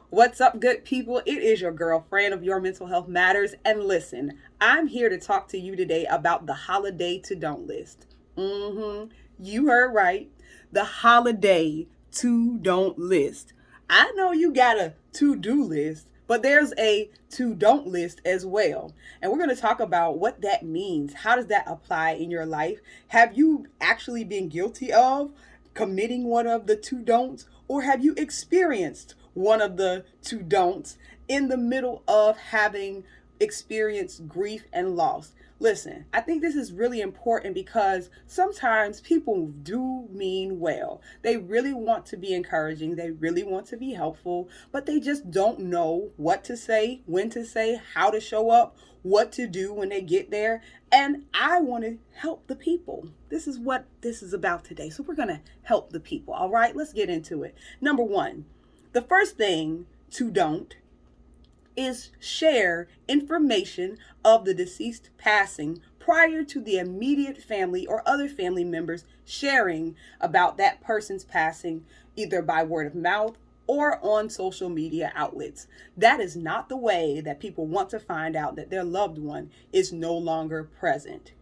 What's up, good people? It is your girlfriend of Your Mental Health Matters. And listen, I'm here to talk to you today about the holiday to don't list. You heard right. The holiday to don't list. I know you got a to do list, but there's a to don't list as well. And we're going to talk about what that means. How does that apply in your life? Have you actually been guilty of committing one of the two don'ts, or have you experienced one of the two don'ts in the middle of having experienced grief and loss? Listen, I think this is really important because sometimes people do mean well. They really want to be encouraging, they really want to be helpful, but they just don't know what to say, when to say, how to show up, what to do when they get there. And I want to help the people. This is what this is about today. So we're going to help the people. All right, let's get into it. Number one, the first thing to don't is share information of the deceased passing prior to the immediate family or other family members sharing about that person's passing, either by word of mouth or on social media outlets. That is not the way that people want to find out that their loved one is no longer present,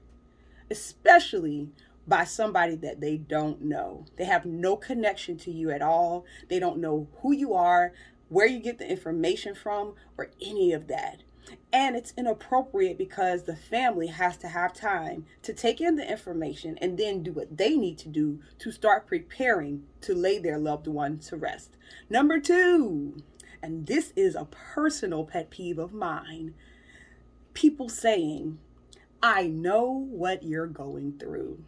especially by somebody that they don't know. They have no connection to you at all. They don't know who you are, where you get the information from, or any of that. And it's inappropriate because the family has to have time to take in the information and then do what they need to do to start preparing to lay their loved one to rest. Number two, and this is a personal pet peeve of mine, people saying, I know what you're going through.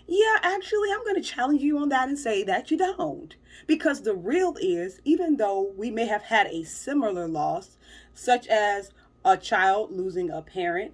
Yeah, actually, I'm going to challenge you on that and say that you don't. Because the real is, even though we may have had a similar loss, such as a child losing a parent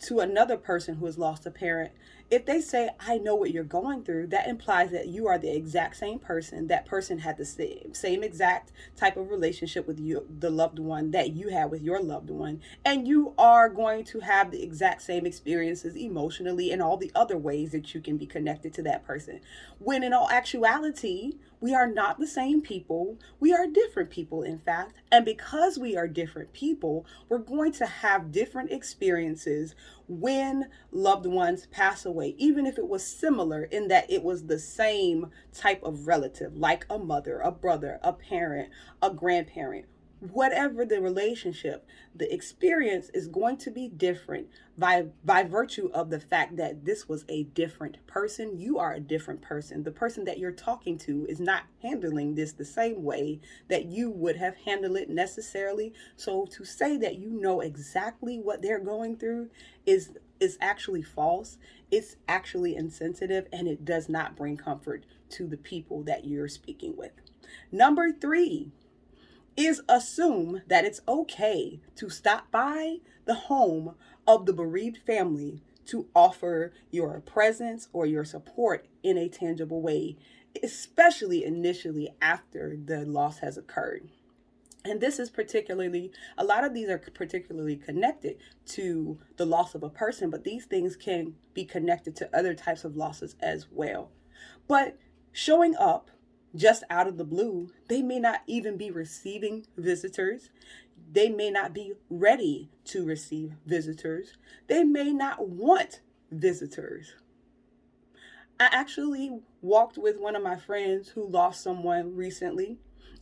to another person who has lost a parent, if they say, I know what you're going through, that implies that you are the exact same person. That person had the same exact type of relationship with you, the loved one that you had with your loved one. And you are going to have the exact same experiences emotionally and all the other ways that you can be connected to that person. When in all actuality, we are not the same people. We are different people, in fact. And because we are different people, we're going to have different experiences when loved ones pass away, even if it was similar in that it was the same type of relative, like a mother, a brother, a parent, a grandparent. Whatever the relationship, the experience is going to be different by virtue of the fact that this was a different person. You are a different person. The person that you're talking to is not handling this the same way that you would have handled it necessarily. So to say that you know exactly what they're going through is actually false. It's actually insensitive, and it does not bring comfort to the people that you're speaking with. Number three is assume that it's okay to stop by the home of the bereaved family to offer your presence or your support in a tangible way, especially initially after the loss has occurred. And this is particularly, a lot of these are particularly connected to the loss of a person, but these things can be connected to other types of losses as well. But showing up just out of the blue, they may not even be receiving visitors. They may not be ready to receive visitors. They may not want visitors. I actually walked with one of my friends who lost someone recently,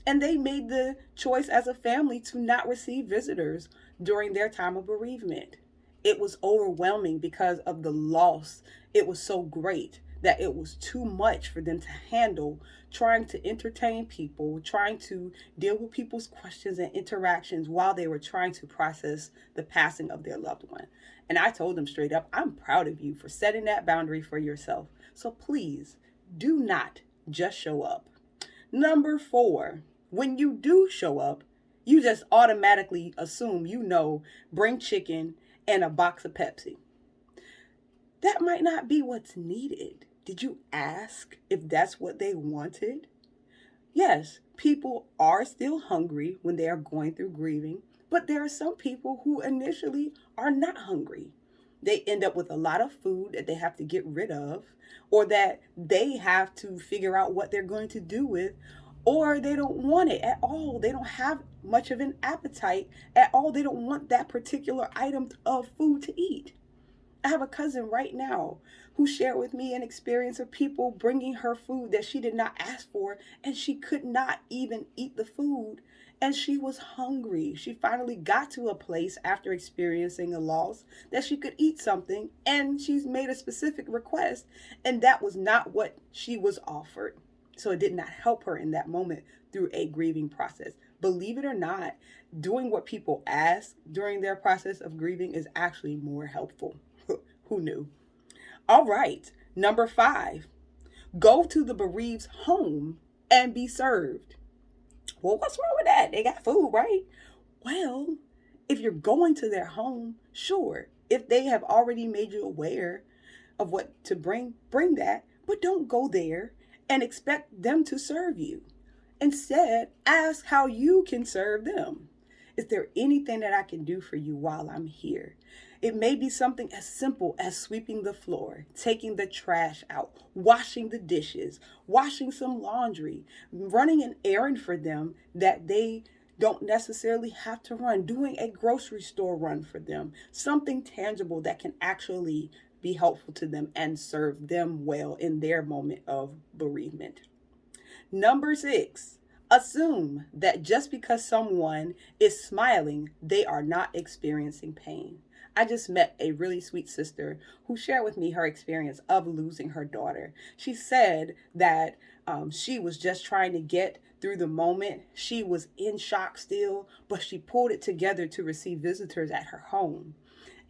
and they made the choice as a family to not receive visitors during their time of bereavement. It was overwhelming because of the loss. It was so great that it was too much for them to handle, trying to entertain people, trying to deal with people's questions and interactions while they were trying to process the passing of their loved one. And I told them straight up, I'm proud of you for setting that boundary for yourself. So please do not just show up. Number four, when you do show up, you just automatically assume you know, bring chicken and a box of Pepsi. That might not be what's needed. Did you ask if that's what they wanted? Yes, people are still hungry when they are going through grieving, but there are some people who initially are not hungry. They end up with a lot of food that they have to get rid of, or that they have to figure out what they're going to do with, or they don't want it at all. They don't have much of an appetite at all. They don't want that particular item of food to eat. I have a cousin right now who shared with me an experience of people bringing her food that she did not ask for, and she could not even eat the food, and she was hungry. She finally got to a place after experiencing a loss that she could eat something, and she's made a specific request, and that was not what she was offered. So it did not help her in that moment through a grieving process. Believe it or not, doing what people ask during their process of grieving is actually more helpful. Who knew? All right, number 5, go to the bereaved's home and be served. Well, what's wrong with that? They got food, right? Well, if you're going to their home, sure. If they have already made you aware of what to bring that, but don't go there and expect them to serve you. Instead, ask how you can serve them. Is there anything that I can do for you while I'm here? It may be something as simple as sweeping the floor, taking the trash out, washing the dishes, washing some laundry, running an errand for them that they don't necessarily have to run, doing a grocery store run for them, something tangible that can actually be helpful to them and serve them well in their moment of bereavement. Number 6, assume that just because someone is smiling, they are not experiencing pain. I just met a really sweet sister who shared with me her experience of losing her daughter. She said that she was just trying to get through the moment. She was in shock still, but she pulled it together to receive visitors at her home.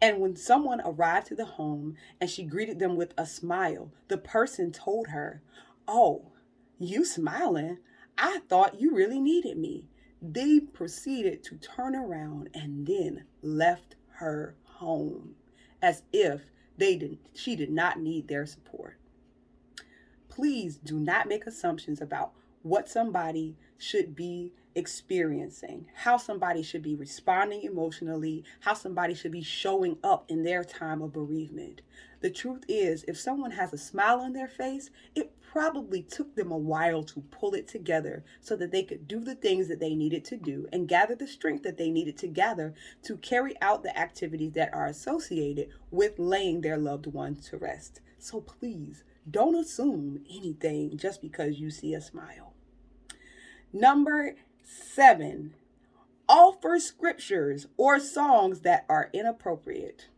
And when someone arrived to the home and she greeted them with a smile, the person told her, "Oh, you smiling? I thought you really needed me." They proceeded to turn around and then left her home as if she did not need their support. Please do not make assumptions about what somebody should be experiencing, how somebody should be responding emotionally, how somebody should be showing up in their time of bereavement. The truth is, if someone has a smile on their face, it probably took them a while to pull it together so that they could do the things that they needed to do and gather the strength that they needed to gather to carry out the activities that are associated with laying their loved one to rest. So please, don't assume anything just because you see a smile. Number 7, offer scriptures or songs that are inappropriate.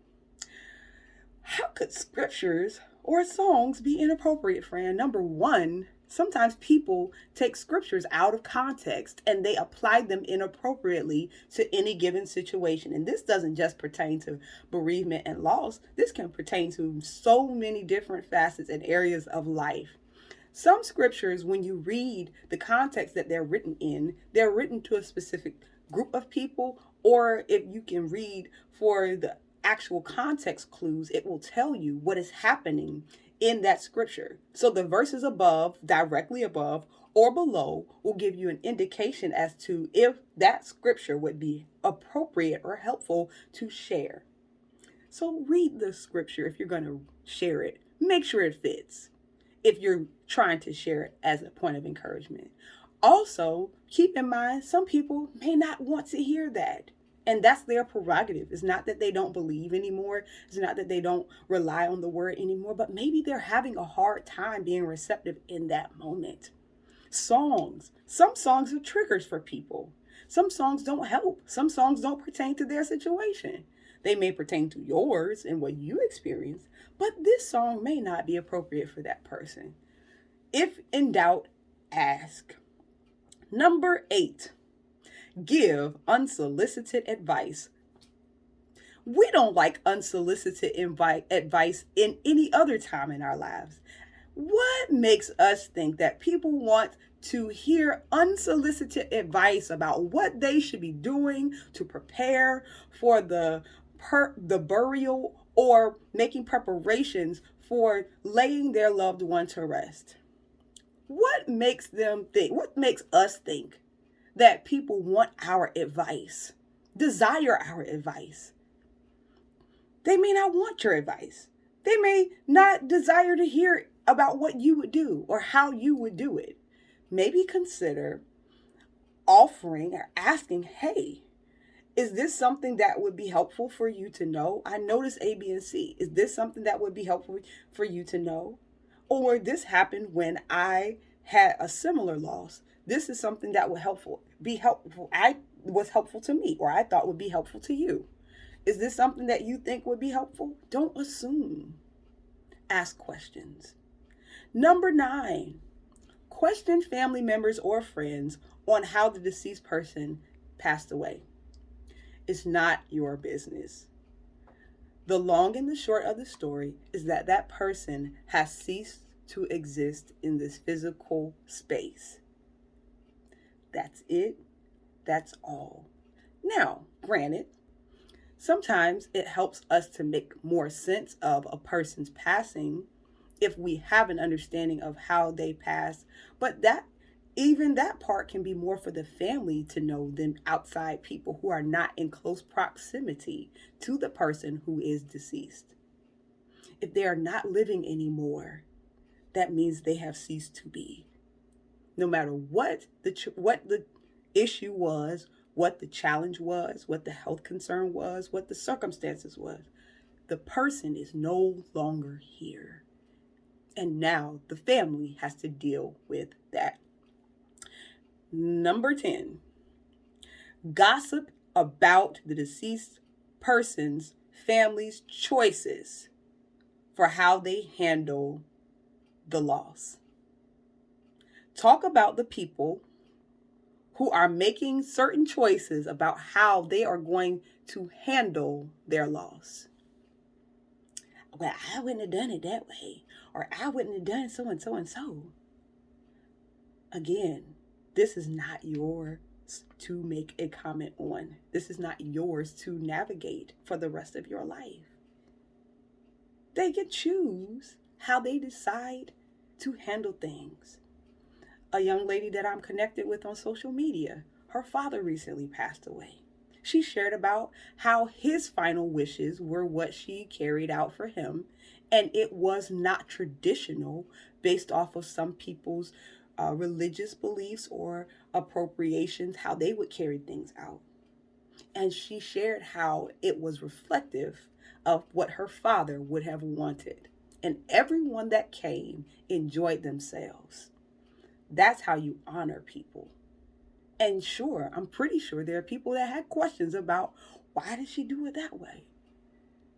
How could scriptures or songs be inappropriate, Fran? Number 1, sometimes people take scriptures out of context and they apply them inappropriately to any given situation. And this doesn't just pertain to bereavement and loss. This can pertain to so many different facets and areas of life. Some scriptures, when you read the context that they're written in, they're written to a specific group of people, or if you can read for the actual context clues, it will tell you what is happening in that scripture. So the verses above, directly above or below, will give you an indication as to if that scripture would be appropriate or helpful to share. So read the scripture if you're going to share it. Make sure it fits if you're trying to share it as a point of encouragement. Also, keep in mind, some people may not want to hear that. And that's their prerogative. It's not that they don't believe anymore. It's not that they don't rely on the word anymore, but maybe they're having a hard time being receptive in that moment. Songs. Some songs are triggers for people. Some songs don't help. Some songs don't pertain to their situation. They may pertain to yours and what you experience, but this song may not be appropriate for that person. If in doubt, ask. Number 8. Give unsolicited advice. We don't like unsolicited advice in any other time in our lives. What makes us think that people want to hear unsolicited advice about what they should be doing to prepare for the burial or making preparations for laying their loved one to rest? What makes us think that people want our advice, desire our advice? They may not want your advice. They may not desire to hear about what you would do or how you would do it. maybe consider offering or asking, hey, is this something that would be helpful for you to know? I noticed A, B, and C. Is this something that would be helpful for you to know? Or this happened when I had a similar loss. This is something that would be helpful. I was helpful to me, or I thought would be helpful to you. Is this something that you think would be helpful? Don't assume. Ask questions. Number 9, question family members or friends on how the deceased person passed away. It's not your business. The long and the short of the story is that that person has ceased to exist in this physical space. That's it. That's all. Now, granted, sometimes it helps us to make more sense of a person's passing if we have an understanding of how they passed, but that part can be more for the family to know than outside people who are not in close proximity to the person who is deceased. If they are not living anymore, that means they have ceased to be. No matter what the issue was, what the challenge was, what the health concern was, what the circumstances was, the person is no longer here. And now the family has to deal with that. Number 10, gossip about the deceased person's family's choices for how they handle the loss. Talk about the people who are making certain choices about how they are going to handle their loss. Well, I wouldn't have done it that way, or I wouldn't have done so and so and so. Again, this is not yours to make a comment on. This is not yours to navigate for the rest of your life. They can choose how they decide to handle things. A young lady that I'm connected with on social media, her father recently passed away. She shared about how his final wishes were what she carried out for him, and it was not traditional based off of some people's religious beliefs or appropriations, how they would carry things out. And she shared how it was reflective of what her father would have wanted. And everyone that came enjoyed themselves. That's how you honor people. And sure, I'm pretty sure there are people that had questions about why did she do it that way?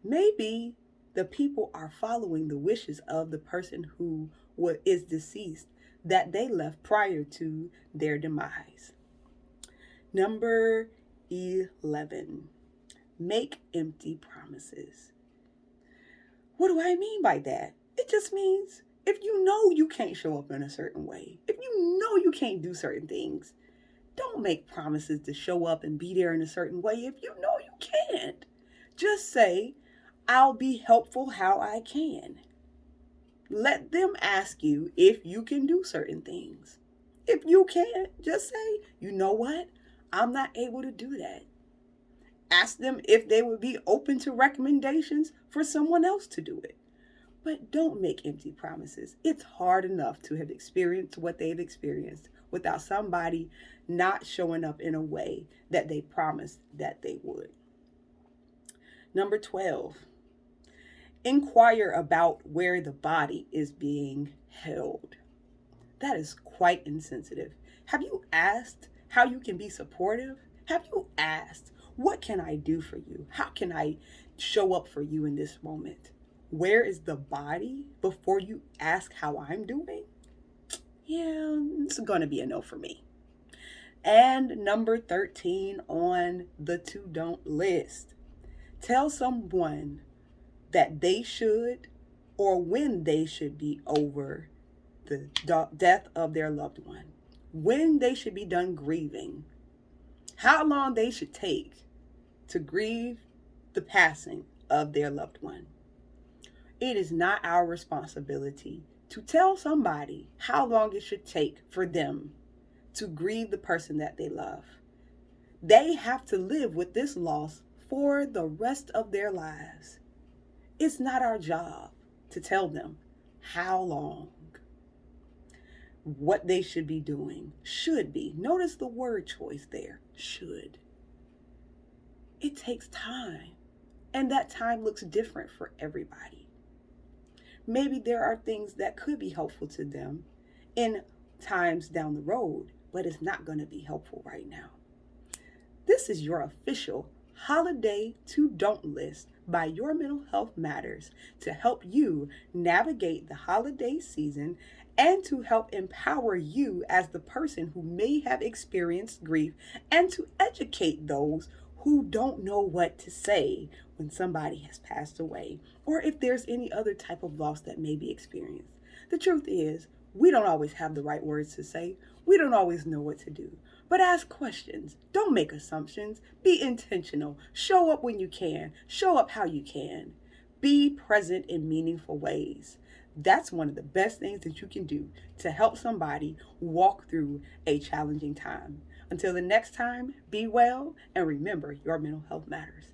Maybe the people are following the wishes of the person who is deceased that they left prior to their demise. Number 11, make empty promises. What do I mean by that? It just means if you know you can't show up in a certain way, if you know you can't do certain things, don't make promises to show up and be there in a certain way if you know you can't. Just say, I'll be helpful how I can. Let them ask you if you can do certain things. If you can't, just say, you know what? I'm not able to do that. Ask them if they would be open to recommendations for someone else to do it. But don't make empty promises. It's hard enough to have experienced what they've experienced without somebody not showing up in a way that they promised that they would. Number 12, inquire about where the body is being held. That is quite insensitive. Have you asked how you can be supportive? Have you asked, what can I do for you? How can I show up for you in this moment? Where is the body before you ask how I'm doing? Yeah, it's going to be a no for me. And number 13 on the to don't list. Tell someone that they should or when they should be over the death of their loved one. When they should be done grieving. How long they should take to grieve the passing of their loved one. It is not our responsibility to tell somebody how long it should take for them to grieve the person that they love. They have to live with this loss for the rest of their lives. It's not our job to tell them how long. what they should be doing. Should be. Notice the word choice there. Should. It takes time. And that time looks different for everybody. Maybe there are things that could be helpful to them in times down the road, but it's not going to be helpful right now. This is your official Holiday to Don't list by Your Mental Health Matters to help you navigate the holiday season and to help empower you as the person who may have experienced grief and to educate those who don't know what to say when somebody has passed away or if there's any other type of loss that may be experienced. The truth is, we don't always have the right words to say. We don't always know what to do. But ask questions. Don't make assumptions. Be intentional. Show up when you can. Show up how you can. Be present in meaningful ways. That's one of the best things that you can do to help somebody walk through a challenging time. Until the next time, be well and remember your mental health matters.